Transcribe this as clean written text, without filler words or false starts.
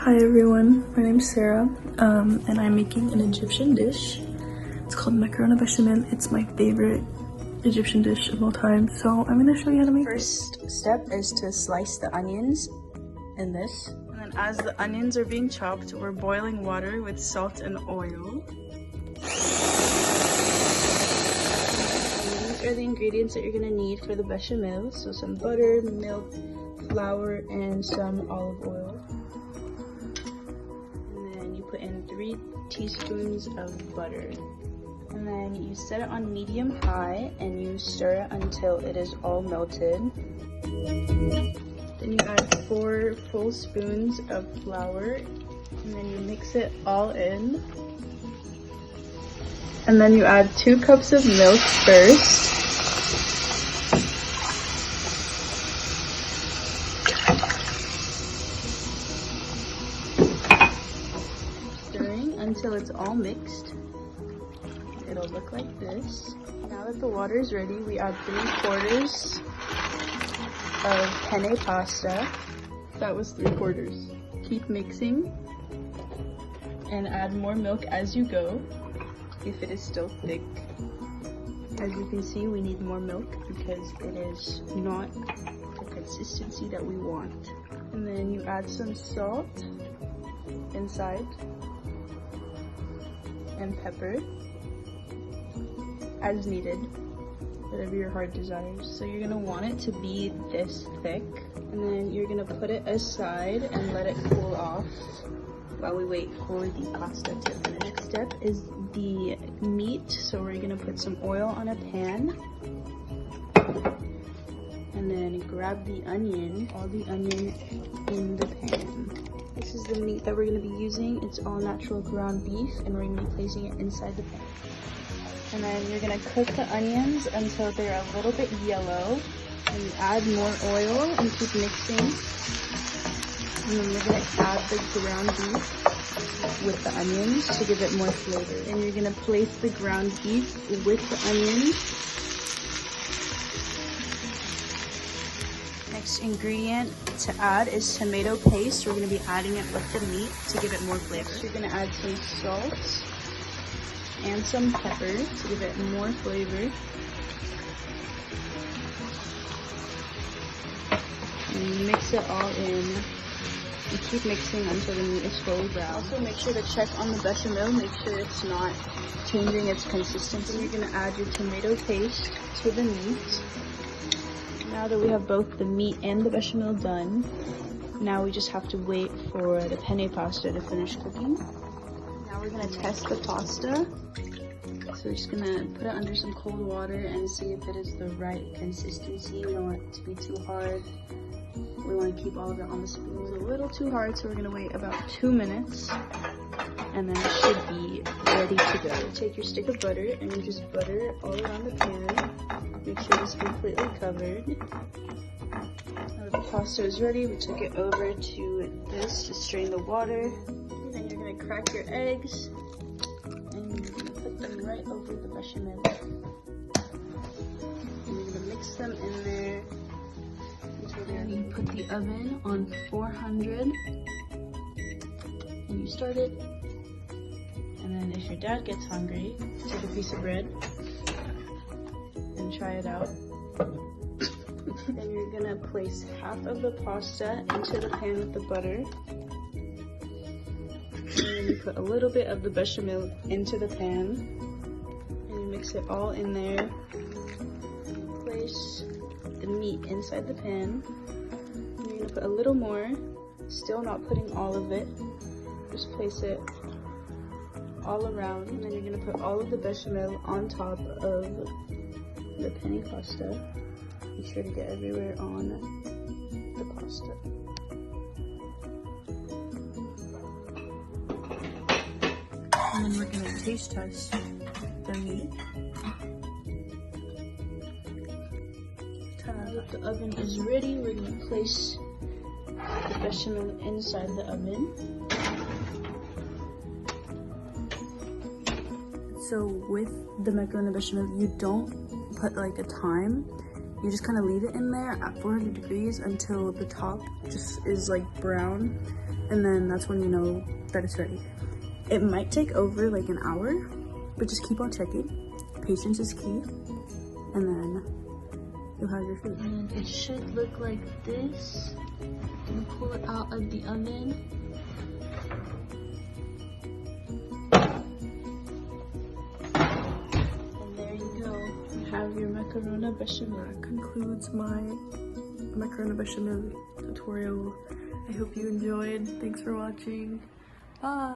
Hi everyone, my name's Sarah, and I'm making an Egyptian dish. It's called macaroni bechamel. It's my favorite Egyptian dish of all time, so I'm gonna show you how to make it. First step is to slice the onions in this. And then as the onions are being chopped, we're boiling water with salt and oil. And these are the ingredients that you're gonna need for the bechamel. So some butter, milk, flour, and some olive oil. Put in 3 teaspoons of butter, and then you set it on medium-high and you stir it until it is all melted. Then you add 4 full spoons of flour, and then you mix it all in. And then you add 2 cups of milk first. Until it's all mixed. It'll look like this. Now that the water is ready, we add 3/4 of penne pasta. That was 3/4. Keep mixing and add more milk as you go if it is still thick. As you can see, we need more milk because it is not the consistency that we want. And then you add some salt inside and pepper as needed, whatever your heart desires. So you're gonna want it to be this thick, and then you're gonna put it aside and let it cool off while we wait for the pasta to finish. The next step is the meat. So we're gonna put some oil on a pan, and then grab the onion, all the onion in the pan. This is the meat that we're going to be using. It's all natural ground beef, and we're going to be placing it inside the pan. And then you're going to cook the onions until they're a little bit yellow. And you add more oil and keep mixing. And then we're going to add the ground beef with the onions to give it more flavor. And you're going to place the ground beef with the onions. Next ingredient to add is tomato paste. We're going to be adding it with the meat to give it more flavor. So you're going to add some salt and some pepper to give it more flavor. And you mix it all in and keep mixing until the meat is fully brown. Also make sure to check on the bechamel, make sure it's not changing its consistency. You're going to add your tomato paste to the meat. Now that we have both the meat and the bechamel done, now we just have to wait for the penne pasta to finish cooking. Now we're going to test the pasta. So we're just going to put it under some cold water and see if it is the right consistency. We don't want it to be too hard. We want to keep all of it on the spoon. It's a little too hard, so we're going to wait about 2 minutes, and then it should be ready to go. Take your stick of butter and you just butter it all around the pan. Make sure it's completely covered. Now that the pasta is ready, we took it over to this to strain the water. And then you're going to crack your eggs and you're going to put them right over the bechamel. And you're going to mix them in there until they're ready. You put the oven on 400 and you start it. And then if your dad gets hungry, take a piece of bread and try it out. Then you're gonna place half of the pasta into the pan with the butter. And then you put a little bit of the bechamel into the pan. And you mix it all in there. You place the meat inside the pan. And you're gonna put a little more, still not putting all of it. Just place it all around, and then you're going to put all of the bechamel on top of the penne pasta. Be sure to get everywhere on the pasta. And then we're going to taste test the meat. Now that the oven is ready, we're going to place the bechamel inside the oven. So with the macaroni bechamel, you don't put like a time. You just kind of leave it in there at 400 degrees until the top just is like brown, and then that's when you know that it's ready. It might take over like an hour, but just keep on checking. Patience is key, and then you'll have your food. And it should look like this. I'm gonna pull it out of the oven. And there you go. You have your macarona bechamel. That concludes my macarona bechamel tutorial. I hope you enjoyed. Thanks for watching. Bye.